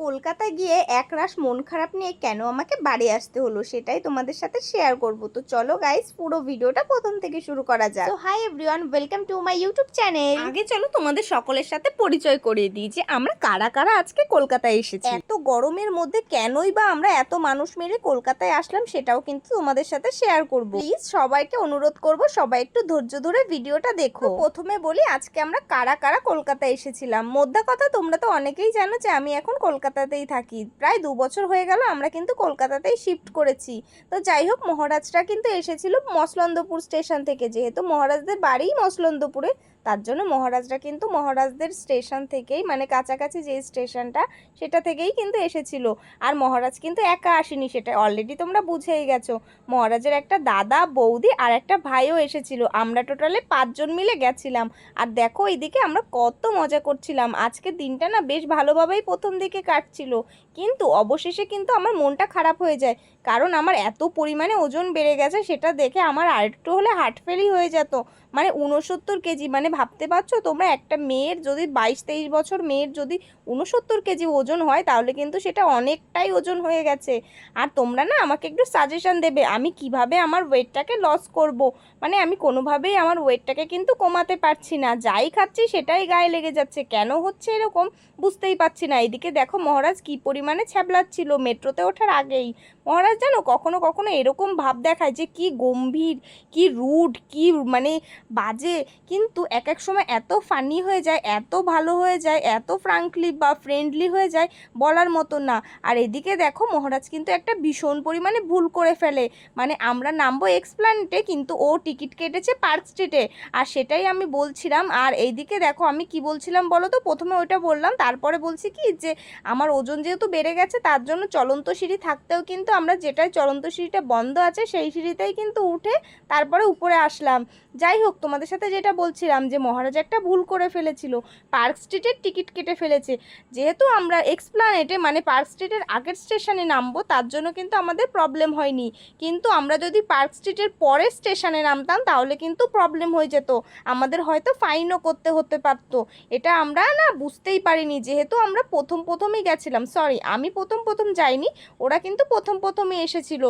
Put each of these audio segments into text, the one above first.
কলকাতায় গিয়ে একরাশ মন খারাপ নিয়ে কেন আমাকে বাড়ি আসতে হলো সেটাই তোমাদের সাথে শেয়ার করব। তো চলো গাইস, পুরো ভিডিওটা প্রথম থেকে শুরু করা যাক। তো hi everyone, welcome to my YouTube channel. আগে চলো তোমাদের সকলের সাথে পরিচয় করিয়ে দিই যে আমরা কারা কারা আজকে কলকাতায় এসেছি। এত গরমের মধ্যে কেনই বা আমরা এত মানুষ মিলে কলকাতায় আসলাম সেটাও কিন্তু তোমাদের সাথে শেয়ার করব। প্লিজ সবাইকে অনুরোধ করব, সবাই একটু ধৈর্য ধরে ভিডিওটা দেখো। প্রথমে বলি আজকে আমরা কারা কারা কলকাতায় এসেছিলাম। মোদ্দা কথা, তোমরা তো অনেকেই জানো যে আমি এখন কলকাতাতেই থাকি। প্রায় 2 বছর হয়ে গেল আমরা কিন্তু কলকাতাতেই শিফট করেছি। তো যাই হোক, মহারাজরা কিন্তু এসেছিল মসলন্দপুর স্টেশন থেকে, যেহেতু মহারাজদের বাড়ি মসলন্দপুরে, তার জন্য মহারাজরা কিন্তু মহারাজদের স্টেশন থেকেই, মানে কাছাকাছি যে স্টেশনটা সেটা থেকেই কিন্তু এসেছিল। আর মহারাজ কিন্তু একা আসেনি, সেটা অলরেডি তোমরা বুঝেই গেছো। মহারাজের একটা দাদা, বৌদি আর একটা ভাইও এসেছিল। আমরা টোটালে 5 জন মিলে গেছিলাম। আর দেখো এইদিকে আমরা কত মজা করছিলাম। আজকের দিনটা না বেশ ভালোভাবেই প্রথম দিকে কাটছিল, কিন্তু অবশেষে কিন্তু আমার মনটা খারাপ হয়ে যায়। কারণ আমার এত পরিমাণে ওজন বেড়ে গেছে, সেটা দেখে আমার আরেকটু হলে হার্ট ফেলই হয়ে যেত। মানে 69 কেজি, মানে ভাবতে পারছো তোমরা, একটা মেয়ের যদি 22-23 বছর মেয়ের যদি 69 কেজি ওজন হয় তাহলে কিন্তু সেটা অনেকটাই ওজন হয়ে গেছে। আর তোমরা না আমাকে একটু সাজেশন দেবে আমি কিভাবে আমার ওয়েটটাকে লস করব। মানে আমি কোনোভাবেই আমার ওয়েটটাকে কিন্তু কমাতে পারছি না, যাই খাচ্ছি সেটাই গায়ে লেগে যাচ্ছে। কেন হচ্ছে এরকম বুঝতেই পারছি না। এদিকে দেখো মহারাজ কি পরিমাণে ছ্যাবলাচ্ছিল মেট্রোতে ওঠার আগেই। মহারাজ জানো কখনো কখনো এরকম ভাব দেখায় যে কি গম্ভীর, কি রুড, কি মানে বাজে, কিন্তু এক এক সময় এত ফানি হয়ে যায়, এত ভালো হয়ে যায়, এত ফ্রাঙ্কলি বা ফ্রেন্ডলি হয়ে যায়, বলার মতো না। আর এদিকে দেখো মহারাজ কিন্তু একটা ভীষণ পরিমাণে ভুল করে ফেলে। মানে আমরা নামবো এক্সপ্ল্যানেটে, কিন্তু ও টিকিট কেটেছে পার্ক স্ট্রিটে, আর সেটাই আমি বলছিলাম। আর এইদিকে দেখো আমি কি বলছিলাম বলো তো, প্রথমে ওইটা বললাম, তারপরে বলছি কি যে আমার ওজন যেহেতু বেড়ে গেছে তার জন্য চলন্ত সিঁড়ি থাকতেও কিন্তু আমরা যেটাই চলন্ত সিঁড়িটা বন্ধ আছে সেই সিঁড়িতেই কিন্তু উঠে তারপরে উপরে আসলাম। যাই হোক, তোমাদের সাথে যেটা বলছিলাম যে মহারাজ একটা ভুল করে ফেলেছিল, পার্ক স্ট্রিটের টিকিট কেটে ফেলেছে। যেহেতু আমরা এক্সপ্ল্যানেটে মানে পার্ক স্ট্রিটের আগের স্টেশনে নামবো তার জন্য কিন্তু আমাদের প্রবলেম হয়নি, কিন্তু আমরা যদি পার্ক স্ট্রিটের পরের স্টেশনে নামতাম তাহলে কিন্তু প্রবলেম হয়ে যেত, আমাদের হয়তো ফাইনও করতে হতে পারতো। এটা আমরা না বুঝতেই পারিনি, যেহেতু আমরা প্রথমই গেছিলাম। সরি, আমি প্রথম যাইনি, ওরা কিন্তু প্রথমই এসেছিল।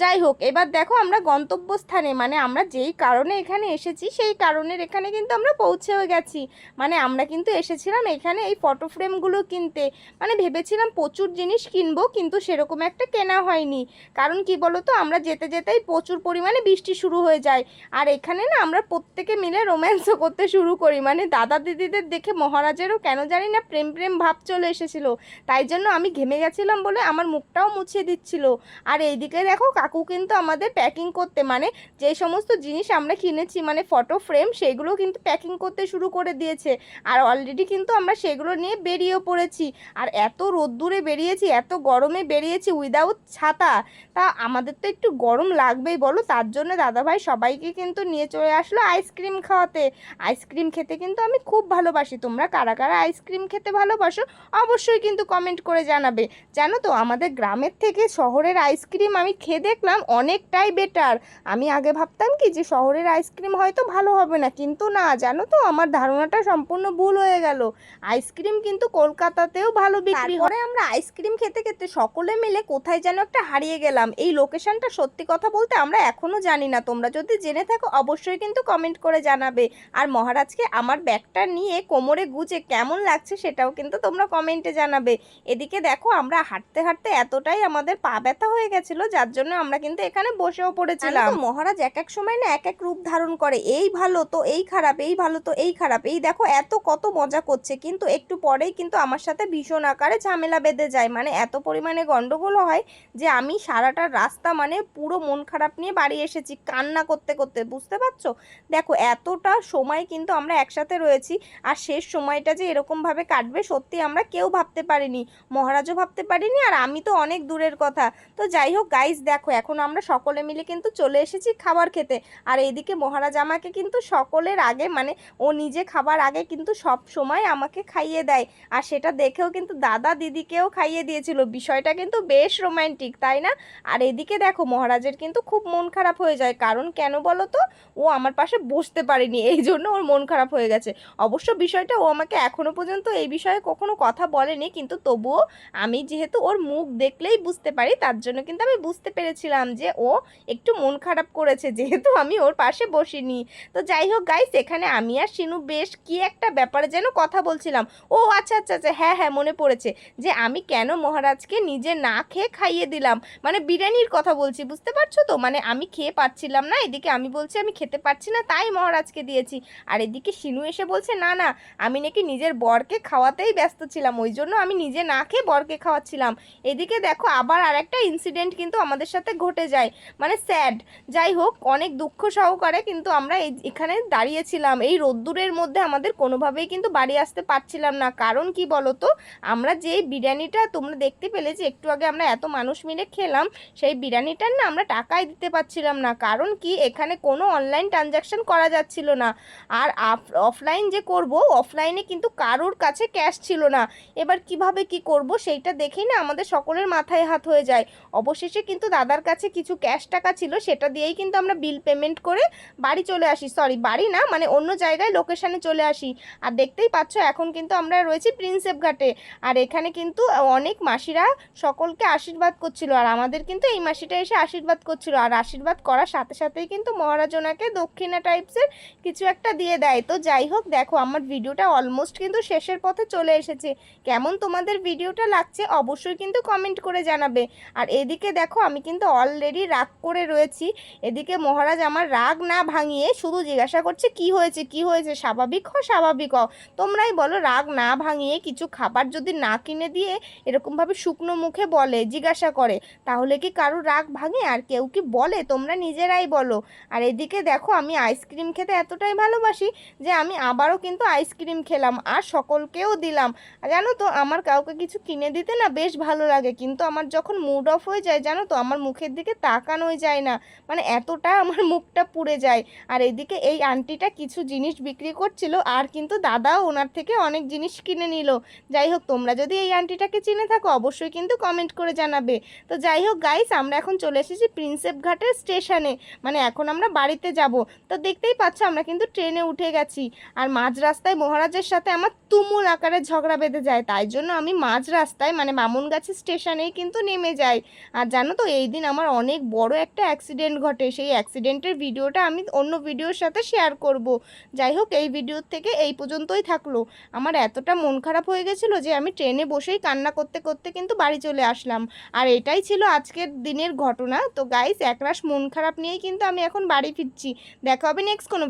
যাই হোক, এবার দেখো আমরা গন্তব্যস্থানে, মানে আমরা যেই কারণে এখানে এসেছি সেই কারণের এখানে কিন্তু আমরা পৌঁছেও গেছি। মানে আমরা কিন্তু এসেছিলাম এখানে এই ফটো ফ্রেমগুলো কিনতে। মানে ভেবেছিলাম প্রচুর জিনিস কিনবো, কিন্তু সেরকম একটা কেনা হয়নি। কারণ কি বলো তো, আমরা যেতে যেতেই প্রচুর পরিমাণে বৃষ্টি শুরু হয়ে যায়। আর এখানে না আমরা প্রত্যেকে মিলে রোম্যান্সও করতে শুরু করি। মানে দাদা দিদিদের দেখে মহারাজেরও কেন জানি না প্রেম প্রেম ভাব চলে এসেছিল। তাই জন্য আমি ঘেমে গেছিলাম বলে আমার মুখটাও মুছিয়ে দিচ্ছিল। আর এইদিকে দেখো কাকু কিন্তু আমাদের প্যাকিং করতে, মানে যে সমস্ত জিনিস আমরা কিনেছি মানে ফটো ফ্রেম, সেগুলো কিন্তু প্যাকিং করতে শুরু করে দিয়েছে। আর অলরেডি কিন্তু আমরা সেগুলো নিয়ে বেরিয়েও পড়েছি। আর এত রোদ্দুরে বেরিয়েছি, এত গরমে বেরিয়েছি উইদাউট ছাতা, তা আমাদের তো একটু গরম লাগবেই বলো। তার জন্য দাদাভাই সবাইকে কিন্তু নিয়ে চলে আসলো আইসক্রিম খাওয়াতে। আইসক্রিম খেতে কিন্তু আমি খুব ভালোবাসি। তোমরা কারা কারা আইসক্রিম খেতে ভালোবাসো অবশ্যই কিন্তু কমেন্ট করে জানাবে। জানো তো আমাদের গ্রামের থেকে শহরের আইসক্রিম আমি খেয়ে দেখলাম অনেকটাই বেটার। আমি আগে ভাবতাম কি যে শহরের আইসক্রিম হয়তো ভালো হবে না, কিন্তু না, জানো তো আমার ধারণাটা সম্পূর্ণ ভুল হয়ে গেল। আইসক্রিম কিন্তু কলকাতাতেও ভালো বিক্রি হয়। তারপরে আমরা আইসক্রিম খেতে খেতে সকলে মিলে কোথায় যেন একটা হারিয়ে গেলাম। এই লোকেশনটা সত্যি কথা বলতে আমরা এখনো জানি না, তোমরা যদি জেনে থাকো অবশ্যই কিন্তু কমেন্ট করে জানাবে। আর মহারাজকে আমার ব্যাগটা নিয়ে কোমরে গুজে কেমন লাগছে সেটাও কিন্তু তোমরা কমেন্টে জানাবে। এদিকে দেখো আমরা হাঁটতে হাঁটতে এতটাই আমাদের পা ব্যথা হয়ে গেছিল যার জন্য আমরা কিন্তু এখানে বসেও পড়েছিলাম। মহারাজ এক এক সময় না এক এক রূপ ধারণ করে, এই ভালো তো এই খারাপ, এই ভালো তো এই খারাপ। এই দেখো এত কত মজা করছে, কিন্তু একটু পরেই কিন্তু আমার সাথে ভীষণ আকারে ঝামেলা বেঁধে যায়। মানে এত পরিমাণে গন্ডগোল হয় যে আমি সারাটা রাস্তা মানে পুরো মন খারাপ নিয়ে বাড়ি এসেছি কান্না করতে করতে, বুঝতে পারছো। দেখো এতটা সময় কিন্তু আমরা একসাথে রয়েছি, আর শেষ সময়টা যে এরকমভাবে কাটবে সত্যি আমরা কেউ ভাবতে পারিনি, মহারাজও ভাবতে পারিনি, আর আমি তো অনেক দূরের কথা। তো যাই হোক গাইস, দেখো এখন আমরা সকলে মিলে কিন্তু চলে এসেছি খাবার খেতে। আর এইদিকে মহারাজ আমাকে কিন্তু সকলের আগে মানে ও নিজে খাবার আগে কিন্তু সব সময় আমাকে খাইয়ে দেয়, আর সেটা দেখেও কিন্তু দাদা দিদিকেও খাইয়ে দিয়েছিল। বিষয়টা কিন্তু বেশ রোমান্টিক, তাই না? আর এদিকে দেখো মহারাজের কিন্তু খুব মন খারাপ হয়ে যায়, কারণ কেন বলো তো, ও আমার পাশে বসতে পারেনি, এই জন্য ওর মন খারাপ হয়ে গেছে। অবশ্য বিষয়টা ও আমাকে এখনো পর্যন্ত এই বিষয়ে কখনো কথা বলেনি, কিন্তু তবুও আমি যেহেতু ওর মুখ দেখলেই বুঝতে পারি, তার জন্য কিন্তু আমি বুঝতে পেরেছিলাম যে ও একটু মন খারাপ করেছে, যেহেতু আমি ওর পাশে বসিনি। তো যাই হোক গাইস, এখানে আমি আর শিনু বেশ কি একটা ব্যাপারে যেন কথা বলছিলাম। ও আচ্ছা আচ্ছা আচ্ছা, হ্যাঁ হ্যাঁ মনে পড়েছে, যে আমি কেন মহারাজকে নিজে না খেয়ে খাইয়ে দিলাম, মানে বিরিয়ানির কথা বলছি, বুঝতে পারছো তো? মানে আমি খেয়ে পাচ্ছিলাম না, এদিকে আমি বলছি আমি খেতে পারছি না, তাই মহারাজকে দিয়েছি। আর এদিকে শিনু এসে বলছে না না, আমি নাকি নিজের বরকে খাওয়াতেই ব্যস্ত ছিলাম, ওই জন্য আমি নিজে না খেয়ে বরকে খাওয়াচ্ছিলাম। এদিকে দেখো আবার আরেকটা ইনসিডেন্ট কিন্তু আমাদের সাথে ঘটে যায়, মানে স্যাড। যাই হোক, অনেক দুঃখ সহকারে কিন্তু আমরা এখানে দাঁড়িয়েছিলাম এই রোদ্দুরের মধ্যে, আমাদের কোনোভাবেই কিন্তু বাড়ি আসতে পারছিলাম না। কারণ কি বলো তো, আমরা যেই বিরিয়ানিটা তোমরা দেখতে পেলে যে একটু আগে আমরা এত মানুষ মিলে খেলাম, সেই বিরিয়ানিটার না আমরা টাকাই দিতে পারছিলাম না। কারণ কি, এখানে কোনো অনলাইন ট্রানজাকশন করা যাচ্ছিল না, আর অফলাইন যে করব, অফলাইনে কিন্তু কারোর কাছে ক্যাশ ছিল না। এবার কিভাবে কি করব সেইটা দেখেই না আমাদের সকলের মাথায় হাত হয়ে যায়। অবশেষে কিন্তু দাদার কাছে কিছু ক্যাশ টাকা ছিল, সেটা দিয়েই কিন্তু আমরা বিল পেমেন্ট করে বাড়ি চলে আসি, সরি বাড়ি না, মানে অন্য জায়গায় লোকেশানে চলে আসি। আর দেখতেই পাচ্ছ এখন কিন্তু আমরা রয়েছি প্রিন্সেপ ঘাটে, আর এখানে কিন্তু অনেক মাসিরা সকলকে আশীর্বাদ করছিল, আর আমাদের কিন্তু এই মাসিটা এসে আশীর্বাদ করছিল, আর আশীর্বাদ করার সাথে সাথেই কিন্তু মহারাজ ওনাকে দক্ষিণা টাইপসের কিছু একটা দিয়ে দেয়। তো যাই হোক, দেখো আমার ভিডিওটা অলমোস্ট কিন্তু শেষের পথে চলে এসেছে। কেমন তোমাদের ভিডিওটা লাগছে অবশ্যই কিন্তু কমেন্ট করে জানাবে। আর এদিকে দেখো আমি কিন্তু অলরেডি রাগ করে রয়েছি, এদিকে মহারাজ আমার রাগ না ভাঙিয়ে শুধু জিজ্ঞাসা করছে কি হয়েছে কি হয়েছে, স্বাভাবিক হও স্বাভাবিক হও। তোমরাই বলো, রাগ না ভাঙিয়ে কিছু খাবার যদি না কিনে দিয়ে এরকমভাবে শুকনো মুখে বলে, জিজ্ঞাসা করে, তাহলে কি কারো রাগ ভাঙে? আর কেউ কি বলে? তোমরা নিজেরাই বলো। আর এদিকে দেখো আমি আইসক্রিম খেতে এতটাই ভালোবাসি যে আমি আবারও কিন্তু আইসক্রিম খেলাম আর সকলকেও দিলাম। জানো তো, আমার কাউকে কিছু কিনে দিতে না বেশ ভালো লাগে, কিন্তু আমার যখন মুড অফ হয়ে যায় জানো তো, আমার মুখের দিকে তাকানোই যায় না, মানে এতটা আমার মুখটা পুড়ে যায়। আর এদিকে এই আন্টিটা কিছু জিনিস বিক্রি করছিল, আর কিন্তু দাদাও ওনার থেকে অনেক জিনিস কিনে নিল। যাই হোক, তোমরা যদি এই আন্টিটাকে চিনে থাকো অবশ্যই কিন্তু কমেন্ট করে জানাবে। তো যাই হোক গাইস, আমরা এখন চলে এসেছি প্রিন্সেপ ঘাটের স্টেশনে, মানে এখন আমরা বাড়িতে যাব। তো দেখতেই পাচ্ছ আমরা কিন্তু ট্রেনে উঠে গেছি, আর মাঝ রাস্তায় মহারাজের সাথে আমার তুমুল আকারে ঝগড়া বেঁধে যায়, তাই জন্য আমি মাঝ রাস্তায় মানে বামুনগাছি স্টেশনেই কিন্তু নেমে যাই। আর জানো তো, এই দিন আমার অনেক বড় একটা অ্যাক্সিডেন্ট ঘটে, সেই অ্যাক্সিডেন্টের ভিডিওটা আমি অন্য ভিডিওর সাথে শেয়ার করব। যাই হোক, এই ভিডিও থেকে এই পর্যন্তই থাকলো। আমার এতটা মন খারাপ হয়ে গেছিলো যে আমি ট্রেনে বসেই কান্না করতে করতে কিন্তু বাড়ি চলে আসলাম। আর এটাই ছিল আজকের দিনের ঘটনা। তো গাইস, একরাশ মন খারাপ নিয়েই কিন্তু আমি এখন বাড়ি ফিরছি। দেখা হবে নেক্সট কোনো